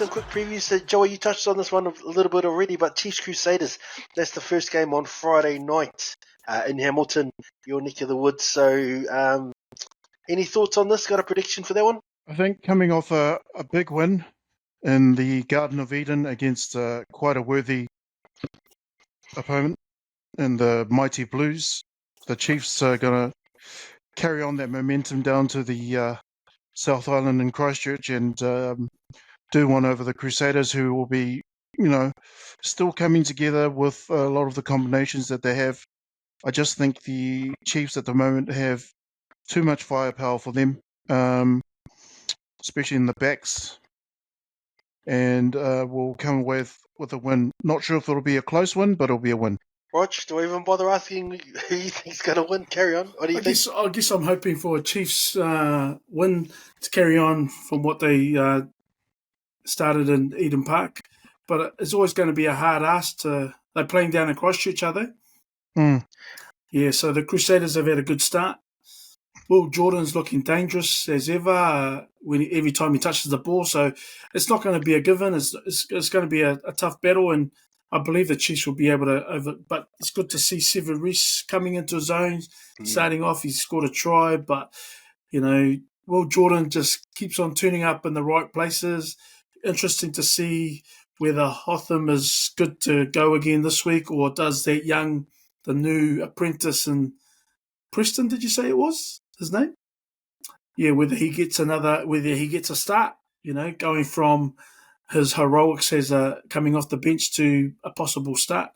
some quick previews. So, Joey, you touched on this one a little bit already, but Chiefs Crusaders, that's the first game on Friday night in Hamilton, your neck of the woods. So, any thoughts on this? Got a prediction for that one? I think coming off a big win in the Garden of Eden against quite a worthy opponent in the Mighty Blues, the Chiefs are going to carry on that momentum down to the South Island in Christchurch and do one over the Crusaders, who will be, still coming together with a lot of the combinations that they have. I just think the Chiefs at the moment have too much firepower for them, especially in the backs, and will come away with a win. Not sure if it'll be a close win, but it'll be a win. Rog, do I even bother asking who you think's going to win? Carry on. What do you think? I guess I'm hoping for a Chiefs win to carry on from what they started in Eden Park. But it's always going to be a hard ask they're playing down in Christchurch, are they? Mm. Yeah, so the Crusaders have had a good start. Will Jordan's looking dangerous as ever every time he touches the ball. So it's not going to be a given. It's going to be a tough battle, and I believe the Chiefs will be able to but it's good to see Sever Reece coming into his own. Starting off, he's scored a try, but, Will Jordan just keeps on turning up in the right places. Interesting to see whether Hotham is good to go again this week, or does the new apprentice in Preston, did you say it was his name? Yeah, whether he gets a start, going from his heroics as coming off the bench to a possible start.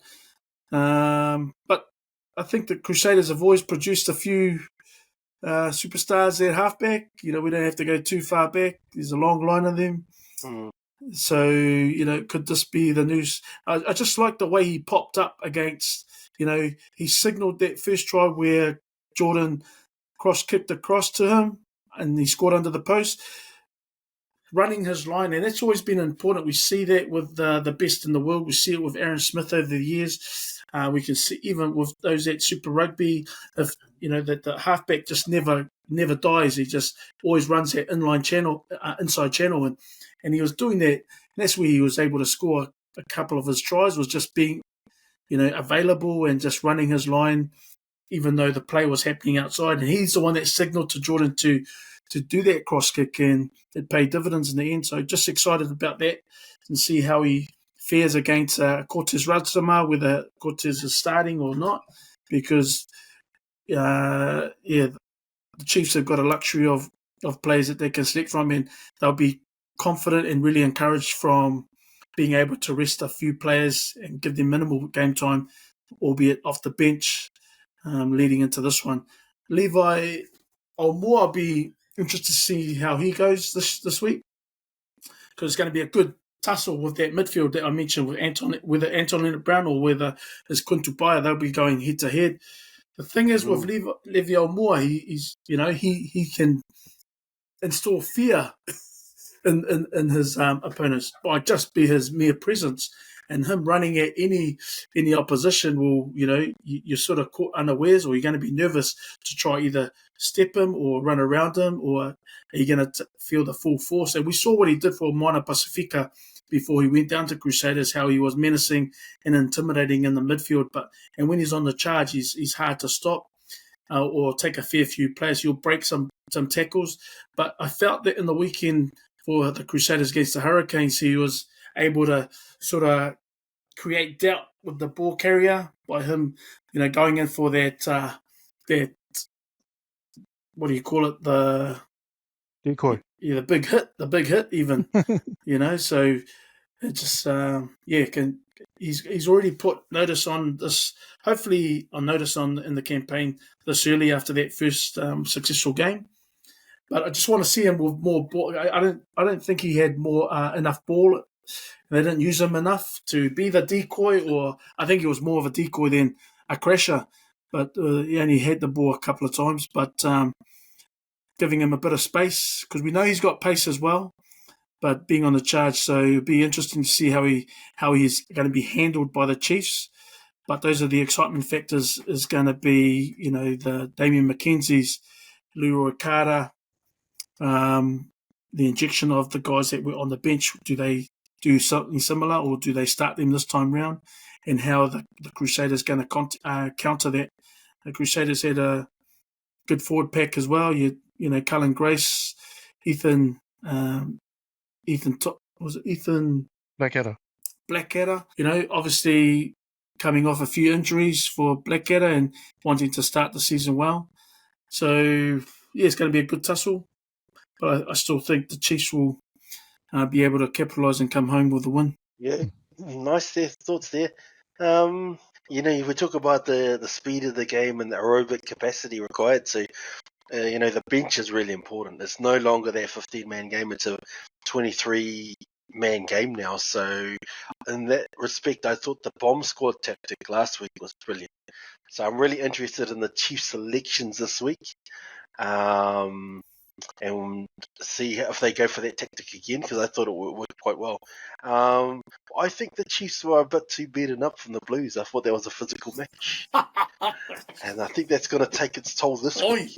But I think the Crusaders have always produced a few superstars at halfback. We don't have to go too far back. There's a long line of them. So, could this be the news? I just like the way he popped up against, he signalled that first try where Jordan cross-kicked across to him and he scored under the post, running his line. And that's always been important. We see that with the best in the world. We see it with Aaron Smith over the years. We can see even with those at Super Rugby, if that the halfback just never dies. He just always runs that inside channel, and he was doing that. And that's where he was able to score a couple of his tries, was just being, available and just running his line, even though the play was happening outside. And he's the one that signalled to Jordan to do that cross kick, and it paid dividends in the end. So just excited about that and see how he fares against Cortez Radzama, whether Cortez is starting or not, because the Chiefs have got a luxury of players that they can select from, and they'll be confident and really encouraged from being able to rest a few players and give them minimal game time, albeit off the bench, leading into this one. Levi Olmore, I'll be interested to see how he goes this week, because it's going to be a good tussle with that midfield that I mentioned with whether Anton Leonard-Brown or whether it's Kuntupaya. They'll be going head to head. The thing is with Levi Olmore, he can instill fear in his opponents by just be his mere presence, and him running at any opposition will, you're sort of caught unawares, or you're going to be nervous to try either step him or run around him, or are you going to feel the full force? And we saw what he did for Moana Pasifika before he went down to Crusaders, how he was menacing and intimidating in the midfield. And when he's on the charge, he's hard to stop or take a fair few players. He'll break some tackles. But I felt that in the weekend for the Crusaders against the Hurricanes, he was able to sort of create doubt with the ball carrier by him, going in for that what do you call it? The decoy. Yeah, the big hit even, so it just, he's already put notice on this, hopefully on notice in the campaign this early after that first successful game. But I just want to see him with more ball. I don't think he had enough ball. They didn't use him enough to be the decoy, or I think he was more of a decoy than a crasher. But he only had the ball a couple of times. But giving him a bit of space, because we know he's got pace as well, but being on the charge. So it'll be interesting to see how he's going to be handled by the Chiefs. But those are the excitement factors, is going to be, the Damien McKenzie's, Leroy Carter, the injection of the guys that were on the bench. Do they do something similar, or do they start them this time round? And how the Crusaders going to counter that? The Crusaders had a good forward pack as well. You know, Cullen Grace, Ethan Blackadder. Blackadder. You know, obviously coming off a few injuries for Blackadder and wanting to start the season well. So yeah, it's going to be a good tussle. But I still think the Chiefs will be able to capitalise and come home with a win. Yeah, nice thoughts there. You know, we talk about the speed of the game and the aerobic capacity required. So, you know, the bench is really important. It's no longer that 15-man game. It's a 23-man game now. So, in that respect, I thought the bomb squad tactic last week was brilliant. So, I'm really interested in the Chiefs selections this week. And see if they go for that tactic again, because I thought it worked quite well. I think the Chiefs were a bit too beaten up from the Blues. I thought that was a physical match. And I think that's going to take its toll this week.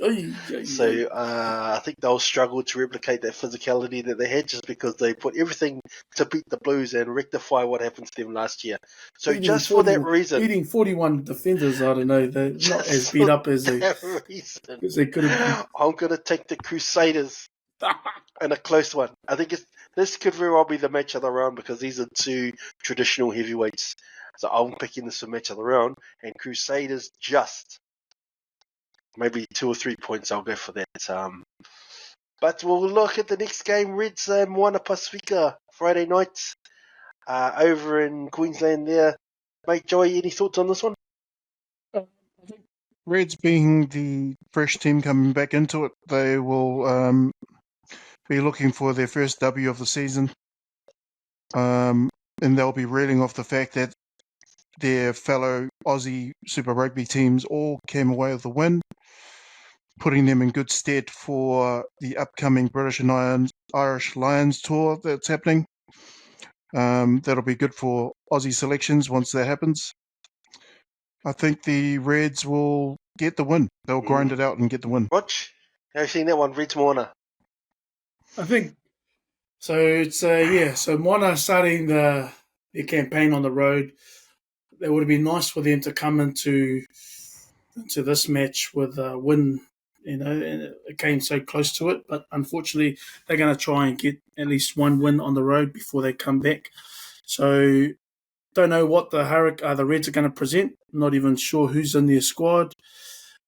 So I think they'll struggle to replicate that physicality that they had, just because they put everything to beat the Blues and rectify what happened to them last year. So just for that reason... Beating 41 defenders, I don't know, they're not as beat up as they could have been. I'm going to take the Crusaders in a close one. I think this could very well be the match of the round, because these are two traditional heavyweights. So I'm picking this for match of the round, and Crusaders just maybe 2 or 3 points. I'll go for that. But we'll look at the next game. Reds Moana Pasifika Friday night over in Queensland there. Mate, Joey, any thoughts on this one? Reds being the fresh team coming back into it, they will be looking for their first W of the season. And they'll be reeling off the fact that their fellow Aussie Super Rugby teams all came away with a win, putting them in good stead for the upcoming British and Irish Lions tour that's happening. That'll be good for Aussie selections once that happens. I think the Reds will get the win. They'll grind it out and get the win. Rog, have you seen that one? Reds Moana. I think so. It's So Moana starting their campaign on the road. It would have been nice for them to come into this match with a win. You know, and it came so close to it, but unfortunately, they're going to try and get at least one win on the road before they come back. So, don't know what the Reds are going to present. Not even sure who's in their squad.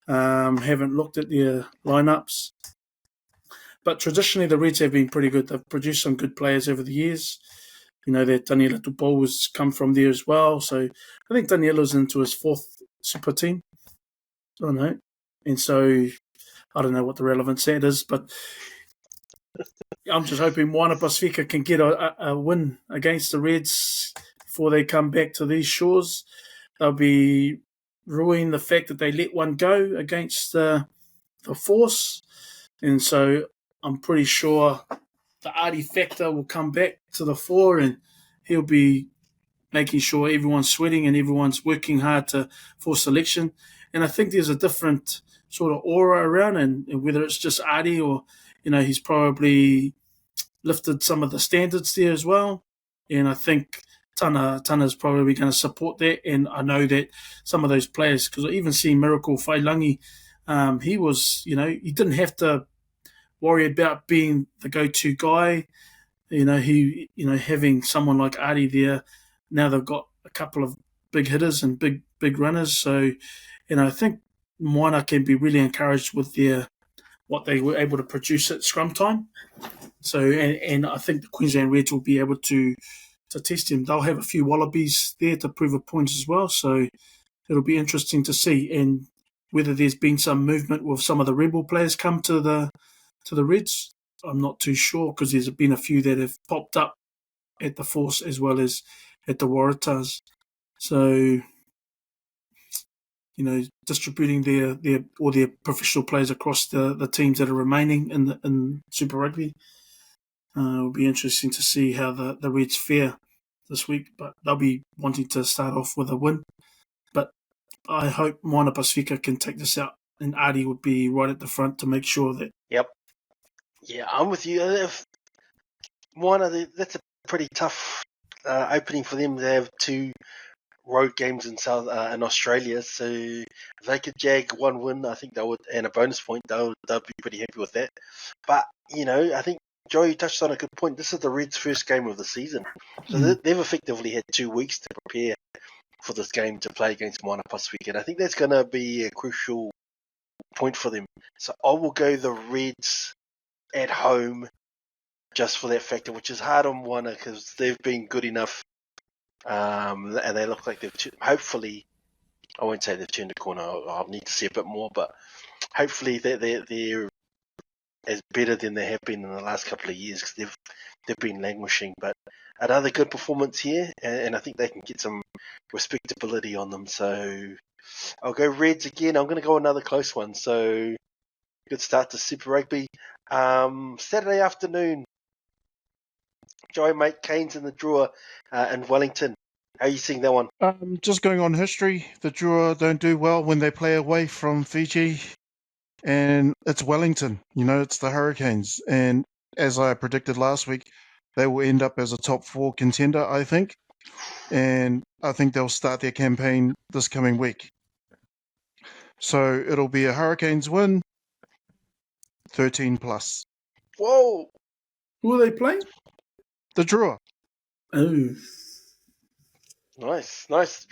Haven't looked at their lineups. But traditionally, the Reds have been pretty good. They've produced some good players over the years. You know, that Daniela Tupou has come from there as well. So I think Daniela's into his 4th super team. I don't know. And so I don't know what the relevance that is, but I'm just hoping Moana Pasifika can get a win against the Reds before they come back to these shores. They'll be ruining the fact that they let one go against the Force. And so I'm pretty sure the Artie factor will come back to the fore, and he'll be making sure everyone's sweating and everyone's working hard for selection. And I think there's a different sort of aura around, and whether it's just Artie or, you know, he's probably lifted some of the standards there as well. And I think Tana's probably going to support that. And I know that some of those players, because I even see Miracle Whailangi, he was, you know, he didn't have to worry about being the go-to guy. You know, having someone like Artie there, now they've got a couple of big hitters and big runners. So, you know, I think Moana can be really encouraged with what they were able to produce at scrum time. So, and I think the Queensland Reds will be able to test him. They'll have a few Wallabies there to prove a point as well. So it'll be interesting to see, and whether there's been some movement with some of the Rebel players come to the Reds. I'm not too sure, because there's been a few that have popped up at the Force as well as at the Waratahs. So, you know, distributing their professional players across the teams that are remaining in Super Rugby. It'll be interesting to see how the Reds fare this week, but they'll be wanting to start off with a win. But I hope Moana Pasifika can take this out, and Artie would be right at the front to make sure that. Yep. Yeah, I'm with you. If Moana, that's a pretty tough opening for them. They have 2 road games in in Australia, so if they could jag 1 win, I think they would, and a bonus point, they'll be pretty happy with that. But I think Joey touched on a good point. This is the Reds' first game of the season, so they've effectively had 2 weeks to prepare for this game to play against Moana Pasifika, and I think that's going to be a crucial point for them. So I will go the Reds at home just for that factor, which is hard on Moana because they've been good enough, and they look like they've hopefully, I won't say they've turned the corner. I'll need to see a bit more, but hopefully they're as better than they have been in the last couple of years because they've been languishing. But another good performance here, and I think they can get some respectability on them. So I'll go Reds again. I'm going to go another close one. So good start to Super Rugby. Saturday afternoon, Joey, mate, Canes and the Drua in Wellington. How are you seeing that one? Just going on history, the Drua don't do well when they play away from Fiji, and it's Wellington. It's the Hurricanes, and as I predicted last week, they will end up as a top 4 contender, I think, and I think they'll start their campaign this coming week. So it'll be a Hurricanes win, 13+. Whoa! Who are they playing? The Drua. Oh. Nice.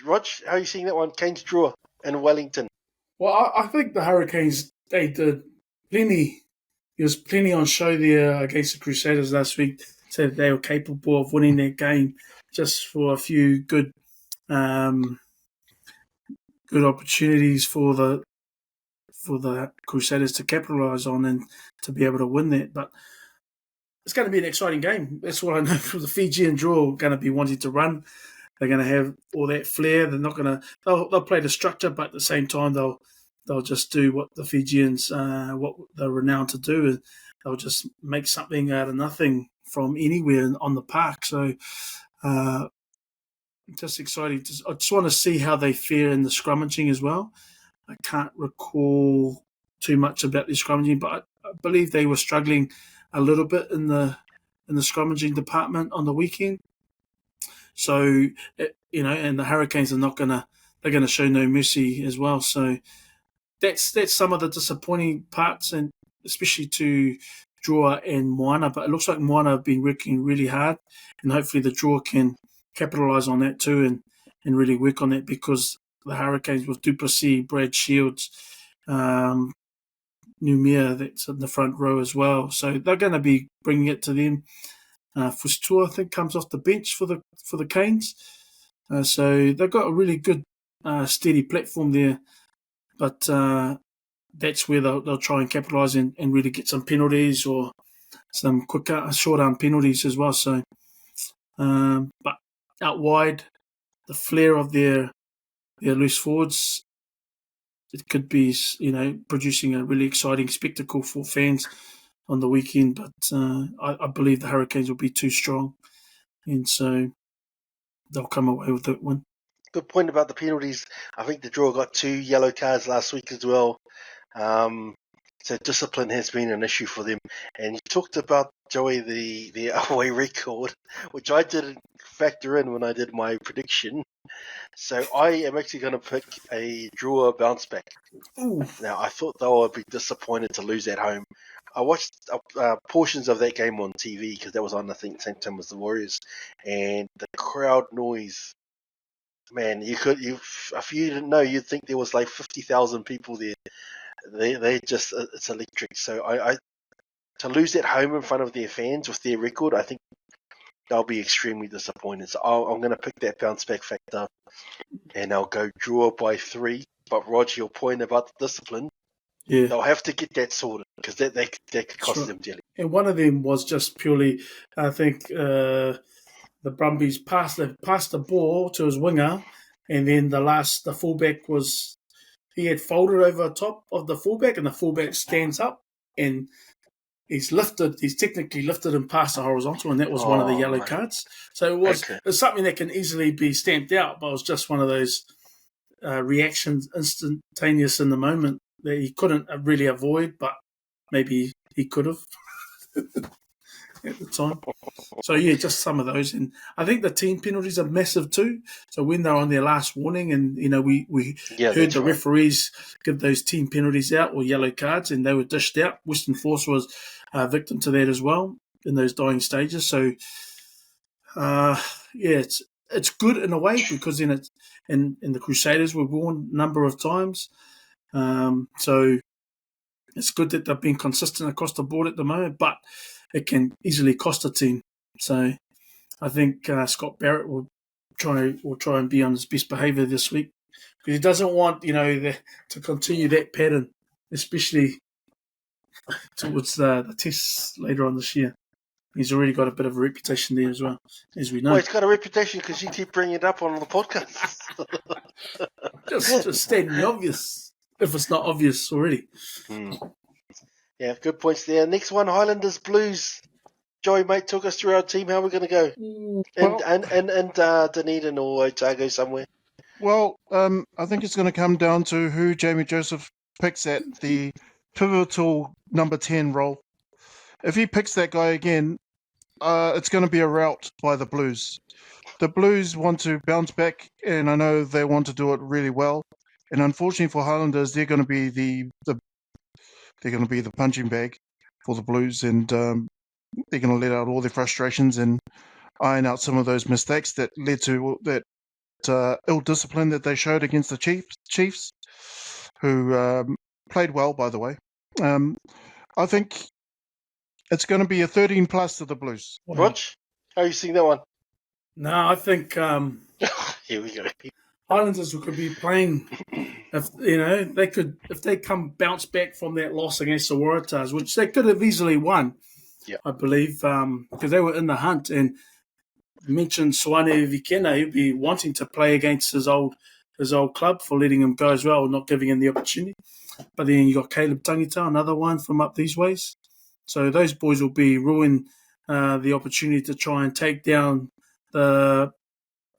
Rog, how are you seeing that one? Canes Drua in Wellington. Well, I think the Hurricanes, they did plenty. There was plenty on show there against the Crusaders last week. Said they were capable of winning that game just for a few good opportunities for the Crusaders to capitalise on and to be able to win that. But it's going to be an exciting game. That's what I know from the Fijian draw. Going to be wanting to run. They're going to have all that flair. They're not going to. They'll play the structure, but at the same time they'll just do what the Fijians what they're renowned to do. They'll just make something out of nothing from anywhere on the park. So just exciting. I just want to see how they fare in the scrummaging as well. I can't recall too much about the scrummaging, but I believe they were struggling a little bit in the scrummaging department on the weekend. So and the Hurricanes are they're gonna show no mercy as well. So that's some of the disappointing parts, and especially to Drua and Moana. But it looks like Moana have been working really hard, and hopefully the Drua can capitalise on that too and really work on that, because the Hurricanes with Duplessis, Brad Shields, Numia, that's in the front row as well. So they're going to be bringing it to them. Fustua, I think, comes off the bench for the Canes. So they've got a really good, steady platform there. But that's where they'll try and capitalise and really get some penalties or some quick short-arm penalties as well. So, but out wide, the flair of their loose forwards, it could be, producing a really exciting spectacle for fans on the weekend. But I believe the Hurricanes will be too strong, and so they'll come away with that win. Good point about the penalties. I think the Draw got 2 yellow cards last week as well. So discipline has been an issue for them. And you talked about, Joey, the away record, which I didn't factor in when I did my prediction. So I am actually going to pick a Drua bounce back. Ooh. Now, I thought they would be disappointed to lose at home. I watched portions of that game on TV because that was on, I think, same time as the Warriors. And the crowd noise, man, if you didn't know, you'd think there was like 50,000 people there. They just, it's electric. So I to lose at home in front of their fans with their record, I think they'll be extremely disappointed. So I'm going to pick that bounce back factor, and I'll go Draw by 3. But Roger, your point about the discipline, they'll have to get that sorted because that could cost them dearly. And one of them was just purely, I think, the Brumbies passed the ball to his winger, and then the fullback he had folded over top of the fullback, and the fullback stands up, and he's technically lifted and passed the horizontal, and that was one of the yellow cards. So it was something that can easily be stamped out, but it was just one of those reactions, instantaneous in the moment, that he couldn't really avoid, but maybe he could have. at the time. So, yeah, just some of those. And I think the team penalties are massive too. So when they're on their last warning and, we Yeah, heard that's the right. referees give those team penalties out or yellow cards and they were dished out. Western Force was a victim to that as well in those dying stages. So, it's good in a way because in the Crusaders were warned a number of times. So it's good that they've been consistent across the board at the moment, but it can easily cost a team. So I think Scott Barrett will try and be on his best behaviour this week because he doesn't want to continue that pattern, especially towards the tests later on this year. He's already got a bit of a reputation there as well, as we know. Well, he's got a reputation because you keep bringing it up on the podcast. Just stating the obvious, if it's not obvious already. Yeah, good points there. Next one, Highlanders Blues. Joey, mate, talk us through our team. How we're going to go? And Dunedin or Otago somewhere. Well, I think it's going to come down to who Jamie Joseph picks at the pivotal number 10 role. If he picks that guy again, it's going to be a rout by the Blues. The Blues want to bounce back, and I know they want to do it really well. And unfortunately for Highlanders, they're going to be the punching bag for the Blues, and they're going to let out all their frustrations and iron out some of those mistakes that led to that ill discipline that they showed against the Chiefs, who played well, by the way. I think it's going to be a 13 plus to the Blues. Rog, how are you seeing that one? No, I think Here we go. Highlanders could be playing if they bounce back from that loss against the Waratahs, which they could have easily won. Yeah. I believe because they were in the hunt and mentioned Swane Vikena, he'd be wanting to play against his old club for letting him go as well, not giving him the opportunity. But then you got Caleb Tangita, another one from up these ways. So those boys will be ruining the opportunity to try and take down the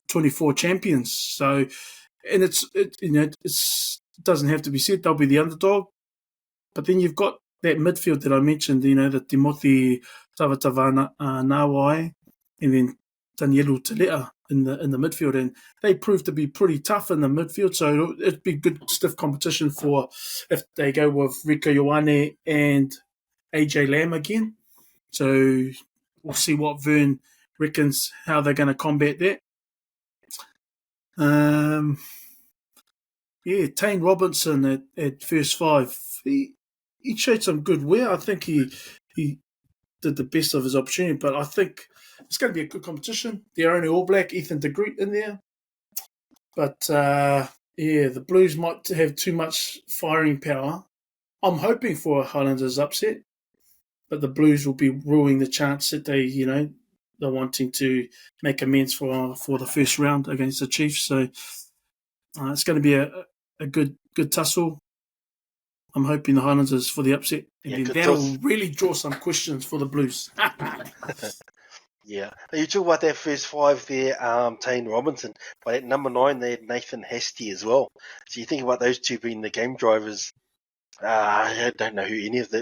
24 champions. So, and it doesn't have to be said they'll be the underdog, but then you've got that midfield that I mentioned, the Timothy Tavatavana Nawai, and then Danielu Telea in the midfield, and they proved to be pretty tough in the midfield. So it'd be good stiff competition for if they go with Rika Ioane and AJ Lamb again. So we'll see what Vern reckons how they're going to combat that. Tane Robinson at first five. He showed some good wear. I think he did the best of his opportunity, but I think it's going to be a good competition. Their only All Black, Ethan de Groot, in there. But, the Blues might have too much firing power. I'm hoping for a Highlanders upset, but the Blues will be ruining the chance that they're wanting to make amends for the first round against the Chiefs. So it's going to be a good tussle. I'm hoping the Highlanders for the upset, and then that'll really draw some questions for the Blues. Yeah. You talk about that first five there, Tane Robinson. But at number 9, they had Nathan Hastie as well. So you think about those two being the game drivers. I don't know who either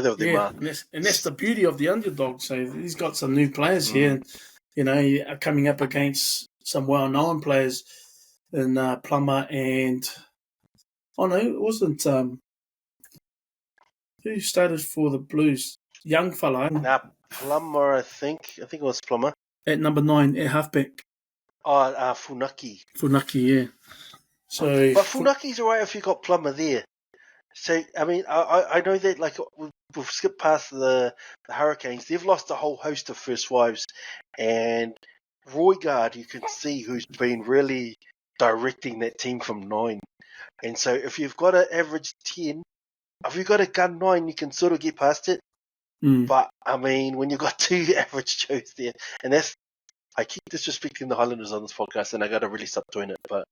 of them are. And that's the beauty of the underdog. So he's got some new players here, and coming up against some well-known players in Plummer and it wasn't who started for the Blues? Young fella. Plummer, I think it was Plummer. At number 9 at halfback. Funaki. Funaki, yeah. So, but Funaki's alright if you got Plummer there. So, I mean, I know that we've skipped past the Hurricanes. They've lost a whole host of first wives, and Roygard, you can see who's been really directing that team from 9. And so, if you've got an average 10, if you've got a gun 9, you can sort of get past it. But I mean, when you've got 2 average Joes there, and I keep disrespecting the Highlanders on this podcast, and I got to really stop doing it. But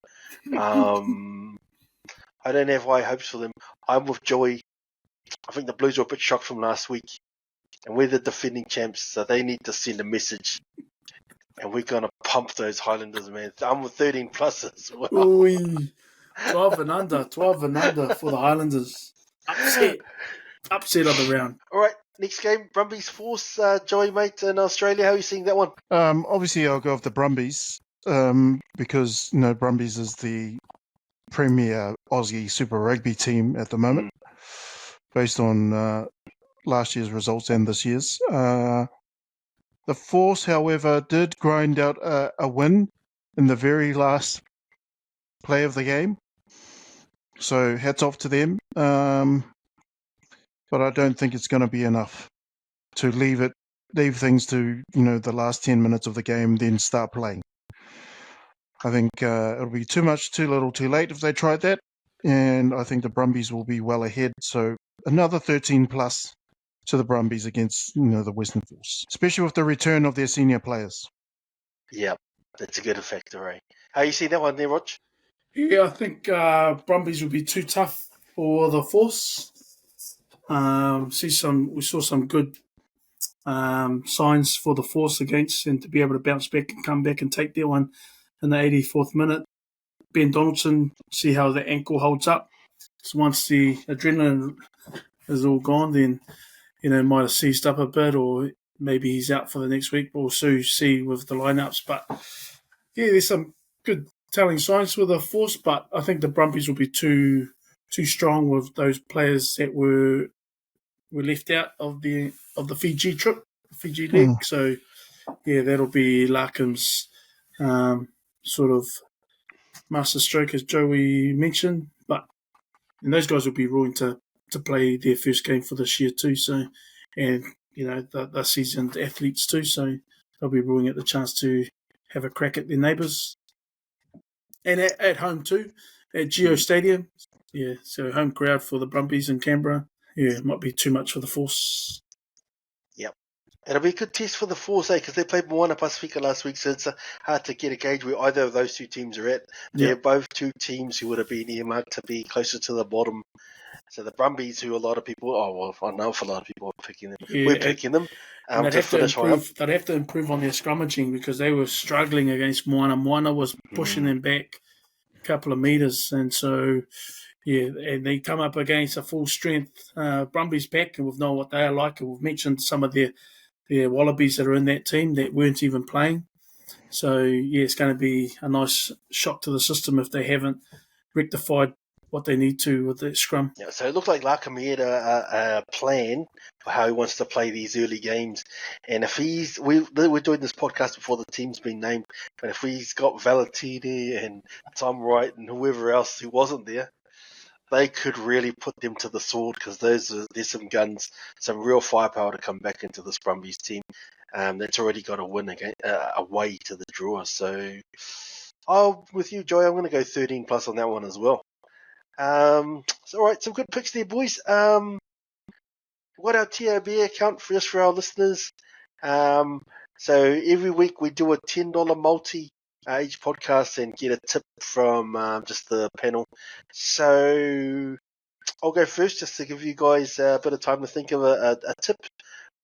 I don't have high hopes for them. I'm with Joey. I think the Blues were a bit shocked from last week, and we're the defending champs, so they need to send a message. And we're gonna pump those Highlanders, man. I'm with 13 plus as well. 12 and under for the Highlanders. Upset of the round. All right, Next game, Brumbies Force, Joey, mate, in Australia. How are you seeing that one? Obviously, I'll go with the Brumbies because Brumbies is the premier Aussie Super Rugby team at the moment, based on last year's results and this year's. The Force, however, did grind out a win in the very last play of the game. So hats off to them. But I don't think it's going to be enough to leave things to, the last 10 minutes of the game, then start playing. I think it'll be too much, too little, too late if they tried that. And I think the Brumbies will be well ahead. So another 13 plus to the Brumbies against, the Western Force, especially with the return of their senior players. Yeah, that's a good factor, eh? How you see that one there, Rog? Yeah, I think Brumbies will be too tough for the Force. We saw some good signs for the Force against, and to be able to bounce back and come back and take that one in the 84th minute. Ben Donaldson, see how the ankle holds up. So once the adrenaline is all gone, then might have seized up a bit, or maybe he's out for the next week. We'll soon see with the lineups. But yeah, there's some good telling signs for the Force, but I think the Brumbies will be too strong with those players that were left out of the Fiji trip, Fiji leg. So yeah, that'll be Larkham's sort of master stroke, as Joey mentioned. And those guys will be ruling to play their first game for this year too. So, and they're seasoned athletes too. So they'll be ruling at the chance to have a crack at their neighbours, and at home too, at Geo Stadium. Yeah, so home crowd for the Brumbies in Canberra. Yeah, it might be too much for the Force. Yep. It'll be a good test for the Force, because they played Moana Pasifika last week, so it's hard to get a gauge where either of those two teams are at. They're both two teams who would have been earmarked to be closer to the bottom. So the Brumbies, who a lot of people, I know if a lot of people are picking them, we're picking them to finish high up. They'd have to improve on their scrummaging because they were struggling against Moana. Moana was pushing them back a couple of metres, and so and they come up against a full strength Brumbies pack, and we've known what they are like, and we've mentioned some of their Wallabies that are in that team that weren't even playing. So it's going to be a nice shock to the system if they haven't rectified what they need to with that scrum. Yeah, so it looked like Larkham had a plan for how he wants to play these early games. And if we're doing this podcast before the team's been named, but if he's got Valentini and Tom Wright and whoever else who wasn't there, they could really put them to the sword, because there's some guns, some real firepower to come back into this Brumbies team. That's already got a win away to the Drua. So, with you, Joy, I'm going to go 13 plus on that one as well. All right, some good picks there, boys. What our TOB account just for our listeners. So every week we do a $10 multi each podcast and get a tip from just the panel. So I'll go first just to give you guys a bit of time to think of a tip.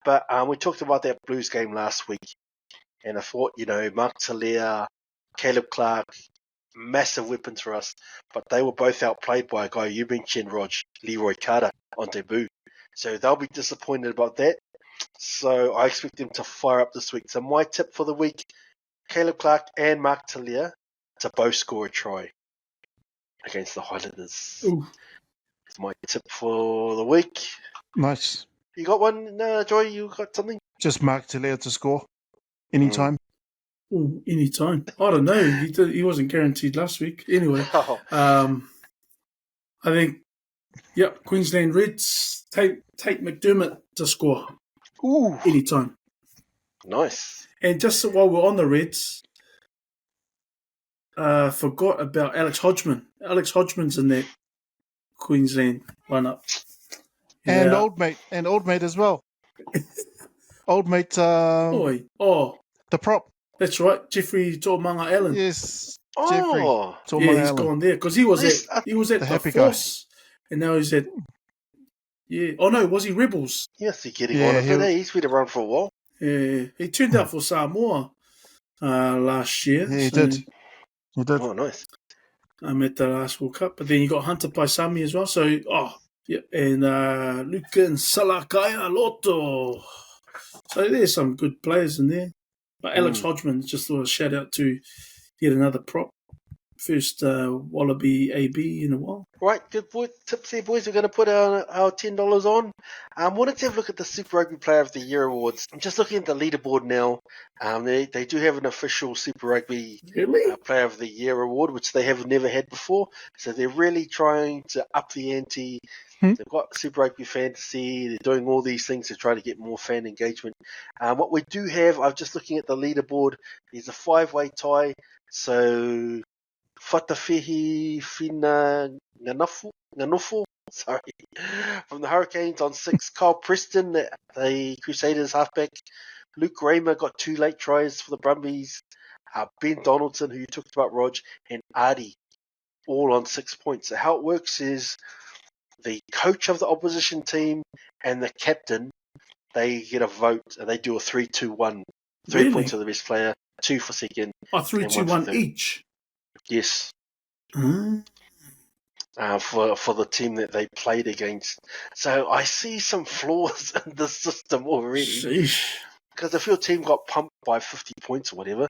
But we talked about that Blues game last week, and I thought, Mark Talia, Caleb Clark, massive weapons for us, but they were both outplayed by a guy you mentioned, Rog, Leroy Carter, on debut. So they'll be disappointed about that. So I expect them to fire up this week. So my tip for the week, Caleb Clark and Mark Talia to both score a try against the Highlanders. Ooh. It's my tip for the week. Nice. You got one, Joy? You got something? Just Mark Talia to score anytime. Ooh, anytime. I don't know. He wasn't guaranteed last week. Anyway, I think, Queensland Reds, Tate McDermott to score. Ooh. Anytime. Nice. And just while we're on the Reds, forgot about Alex Hodgman. Alex Hodgman's in that Queensland lineup. Yeah. And old mate as well. Old mate, the prop. That's right, Jeffrey Tōmanga Allen. Yes, Jeffrey. Tōmanga he's Allen. gone there because he was at the happy Force, and now he's at was he Rebels? Yes, he's getting on a bit. He's been around for a while. Yeah, he turned out for Samoa last year. Yeah, he did. Oh, nice. At the last World Cup, but then you got Hunter Paisami as well. So, Yep, and Lucan Salakaya Loto. So there's some good players in there. But Alex Hodgman, just thought a shout out to yet another prop. First Wallaby AB in a while. Right, good tips here, boys. We're going to put our $10 on. Wanted to have a look at the Super Rugby Player of the Year awards. I'm just looking at the leaderboard now. They do have an official Super Rugby Player of the Year award, which they have never had before. So they're really trying to up the ante. They've got Super Rugby Fantasy. They're doing all these things to try to get more fan engagement. What we do have, I'm just looking at the leaderboard. There's a 5-way tie. So Fatawhihi Fina Nganofu, sorry, from the Hurricanes on 6. Kyle Preston, the Crusaders halfback. Luke Raymer got 2 late tries for the Brumbies. Ben Donaldson, who you talked about, Rog, and Artie, all on 6 points. So how it works is the coach of the opposition team and the captain, they get a vote, and they do a 3-2-1. 3 points for the best player, 2 for second. 3-2-1 each. Yes. For the team that they played against. So I see some flaws in the system already. Because if your team got pumped by 50 points or whatever,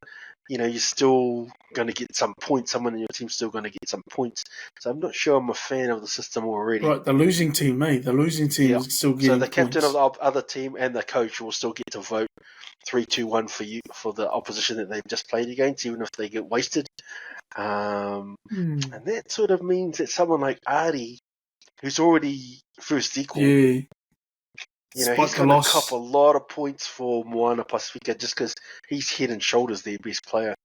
you're still going to get some points. Someone in your team's still going to get some points. So I'm not sure I'm a fan of the system already. Right, the losing team, mate. The losing team is still getting points. So the captain of the other team and the coach will still get to vote 3-2-1 for the opposition that they've just played against, even if they get wasted. And that sort of means that someone like Artie, who's already first equal, he's going to cop a lot of points for Moana Pasifika just because he's head and shoulders their best player.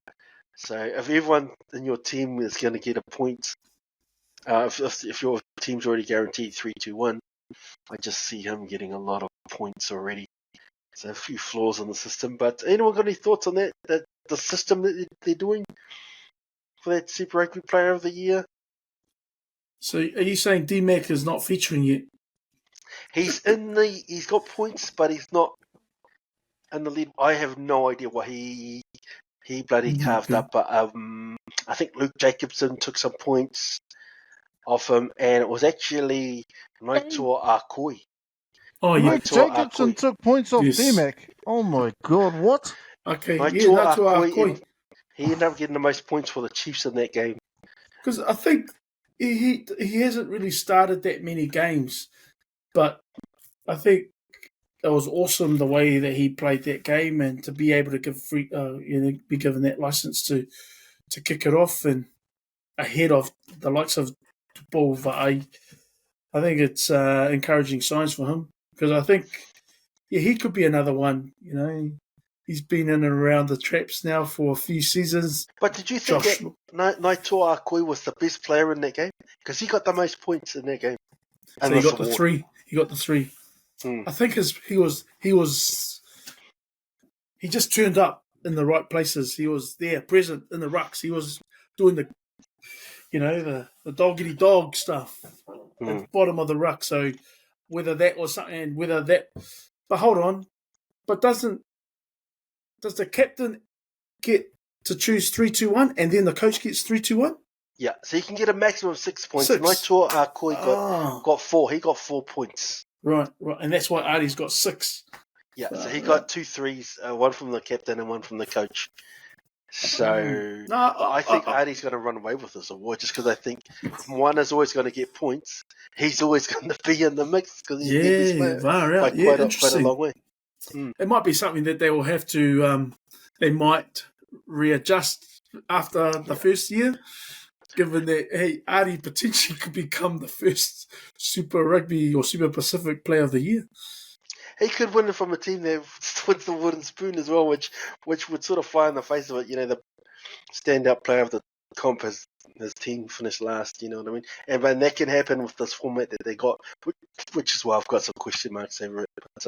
So if everyone in your team is going to get a point, if your team's already guaranteed 3-2-1, I just see him getting a lot of points already. So a few flaws in the system. But anyone got any thoughts on that the system that they're doing for that Super Rugby Player of the Year? So are you saying D-Mac is not featuring yet? He's got points, but he's not in the lead. I have no idea what he bloody carved up, but I think Luke Jacobson took some points off him, and it was actually Naitoa Akoi. Oh, yeah. Jacobson took points off D-Mac. Oh my God, what? Okay, Naitoa Akoi. He ended up getting the most points for the Chiefs in that game. Because I think he hasn't really started that many games, but I think it was awesome the way that he played that game, and to be able to give be given that license to kick it off and ahead of the likes of Paul Va'i. I think it's encouraging signs for him, because I think he could be another one. He's been in and around the traps now for a few seasons. But did you think that Naitoa Akoi was the best player in that game? Because he got the most points in that game. So he got the 3. He got the 3. I think he just turned up in the right places. He was there, present in the rucks. He was doing the doggity dog stuff at the bottom of the ruck. So whether that was something, but hold on, but does the captain get to choose 3-2-1 and then the coach gets 3-2-1? Yeah, so you can get a maximum of 6 points. Naitoa Akoi got 4. He got 4 points. Right, and that's why Artie's got 6. Yeah, so he got 2 threes, one from the captain and one from the coach. So I think Artie's going to run away with this award, just because I think Moana's always going to get points. He's always going to be in the mix because he's the best player by quite a long way. It might be something that they will have to. They might readjust after the first year, given that Artie potentially could become the first Super Rugby or Super Pacific Player of the Year. He could win it from a team that wins the wooden spoon as well, which would sort of fly in the face of it. The standout player of the comp his team finished last. You know what I mean? And that can happen with this format that they got, which is why I've got some question marks over it. But